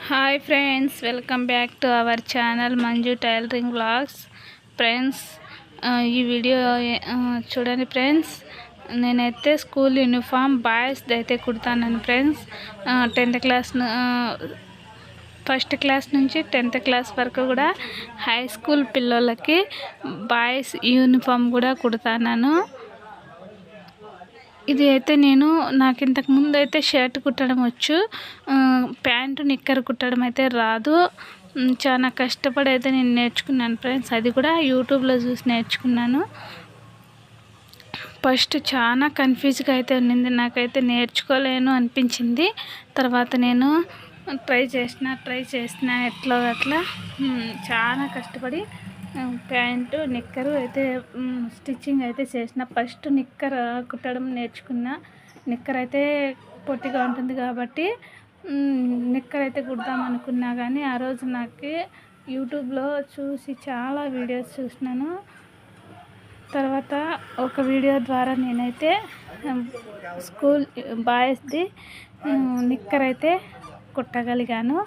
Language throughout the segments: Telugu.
Hi friends, welcome back to our channel Manju tailoring vlogs. Friends, ఈ వీడియో చూడండి ఫ్రెండ్స్. నేనైతే స్కూల్ యూనిఫామ్ బాయ్స్ది అయితే కుడతాను friends. 10th class first class నుంచి 10th క్లాస్ వరకు కూడా హై స్కూల్ పిల్లలకి బాయ్స్ యూనిఫామ్ కూడా కుడతాను. ఇది అయితే నాకు ఇంతకు ముందు అయితే షర్ట్ కుట్టడం వచ్చు, ప్యాంటు నిక్కర్ కుట్టడం అయితే రాదు. చాలా కష్టపడి అయితే నేను నేర్చుకున్నాను ఫ్రెండ్స్. అది కూడా యూట్యూబ్లో చూసి నేర్చుకున్నాను. ఫస్ట్ చాలా కన్ఫ్యూజ్గా అయితే ఉన్నింది, నాకైతే నేర్చుకోలేను అనిపించింది. తర్వాత నేను ట్రై చేసిన ఎట్లా అట్లా చాలా కష్టపడి ప్యాంటు నిక్కరు అయితే స్టిచ్చింగ్ అయితే చేసిన. ఫస్ట్ నిక్కర్ కుట్టడం నేర్చుకున్నా. నిక్కర్ అయితే పొట్టిగా ఉంటుంది కాబట్టి నిక్కర్ అయితే కుడదాం అనుకున్నా, కానీ ఆ రోజు నాకు యూట్యూబ్లో చూసి చాలా వీడియోస్ చూసినాను. తర్వాత ఒక వీడియో ద్వారా నేనైతే స్కూల్ బాయ్స్ది నిక్కర్ అయితే కుట్టగలిగాను.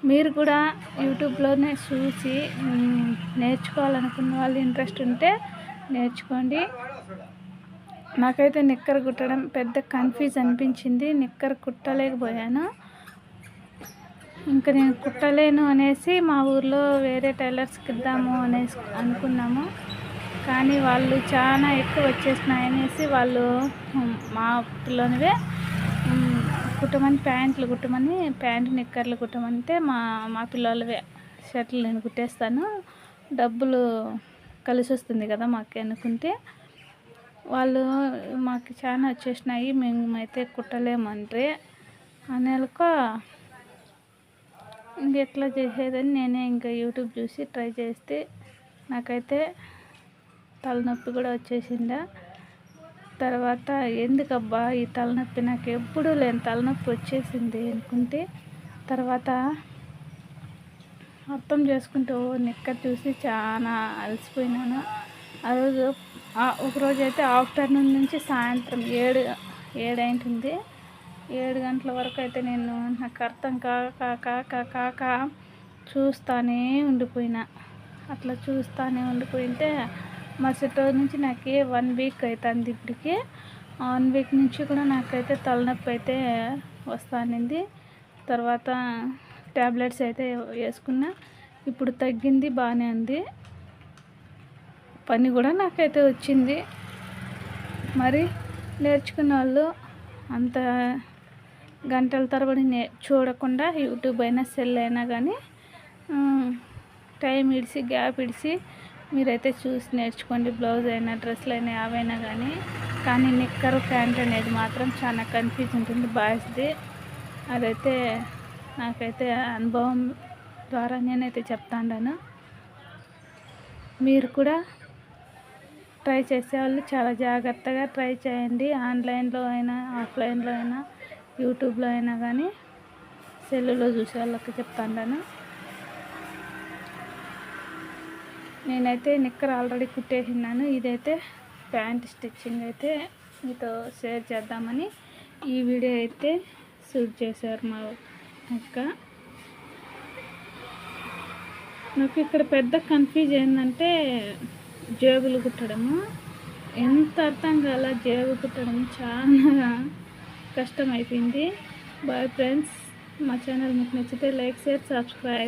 మీరు కూడా యూట్యూబ్లోనే చూసి నేర్చుకోవాలనుకున్న వాళ్ళు ఇంట్రెస్ట్ ఉంటే నేర్చుకోండి. నాకైతే నిక్కర్ కుట్టడం పెద్ద కన్ఫ్యూజ్ అనిపించింది, నిక్కర్ కుట్టలేకపోయాను. ఇంకా నేను కుట్టలేను అనేసి మా ఊర్లో వేరే టైలర్స్కి ఇద్దాము అనేసి అనుకున్నాము, కానీ వాళ్ళు చాలా ఎక్కువ వచ్చేసినాయనేసి వాళ్ళు మా పిల్లనివే కుట్టమని ప్యాంట్లు కుట్టమని ప్యాంటు నిక్కర్లు కుట్టమంటే మా పిల్లలవే షర్ట్లు నేను కుట్టేస్తాను, డబ్బులు కలిసి వస్తుంది కదా మాకు అనుకుంటే, వాళ్ళు మాకు చాలా వచ్చేసినాయి, మేమైతే కుట్టలేమంటే అనేలకు ఇంకెట్లా చేసేదని నేనే ఇంకా యూట్యూబ్ చూసి ట్రై చేస్తే నాకైతే తలనొప్పి కూడా వచ్చేసిందా. తర్వాత ఎందుకబ్బా ఈ తలనొప్పి, నాకు ఎప్పుడూ లేని తలనొప్పి వచ్చేసింది అనుకుంటే, తర్వాత అర్థం చేసుకుంటూ నిక్కర్ చూసి చాలా అలసిపోయినాను. ఆ రోజు ఒకరోజు అయితే ఆఫ్టర్నూన్ నుంచి సాయంత్రం 7 అయింటుంది. 7 గంటల వరకు అయితే నేను నాకు అర్థం కాక చూస్తానే ఉండిపోయినా. అట్లా చూస్తానే ఉండిపోయింటే మరుసటి రోజు నుంచి నాకు 1 వీక్ అవుతుంది. ఇప్పటికి 1 వీక్ నుంచి కూడా నాకైతే తలనొప్పి అయితే వస్తుంది. తర్వాత ట్యాబ్లెట్స్ అయితే వేసుకున్నా, ఇప్పుడు తగ్గింది, బాగానే ఉంది. పని కూడా నాకైతే వచ్చింది. మరి నేర్చుకున్న వాళ్ళు అంత గంటల తరబడి చూడకుండా యూట్యూబ్ అయినా సెల్ అయినా కానీ టైం ఇడిసి గ్యాప్ ఇడిసి మీరైతే చూసి నేర్చుకోండి. బ్లౌజ్ అయినా డ్రెస్సులు అయినా అవైనా కానీ నిక్కరు ప్యాంట్ అనేది మాత్రం చాలా కన్ఫ్యూజ్ ఉంటుంది బాయ్స్ది. అదైతే నాకైతే అనుభవం ద్వారా నేనైతే చెప్తాను. మీరు కూడా ట్రై చేసేవాళ్ళు చాలా జాగ్రత్తగా ట్రై చేయండి. ఆన్లైన్లో అయినా ఆఫ్లైన్లో అయినా యూట్యూబ్లో అయినా కానీ సెల్లులో చూసే వాళ్ళకి చెప్తాను. నేనైతే నిక్కర్ ఆల్రెడీ కుట్టేసినాను. ఇదైతే ప్యాంట్ స్టిచ్చింగ్ అయితే మీతో షేర్ చేద్దామని ఈ వీడియో అయితే షూట్ చేశారు మా అక్క. నాకు ఇక్కడ పెద్ద కన్ఫ్యూజ్ ఏంటంటే జేబులు కుట్టడము, ఎంత అర్థం కాల జేబు కుట్టడం చాలా కష్టం అయిపోయింది. బాయ్ ఫ్రెండ్స్, మా ఛానల్ మీకు నచ్చితే లైక్, షేర్, సబ్స్క్రైబ్.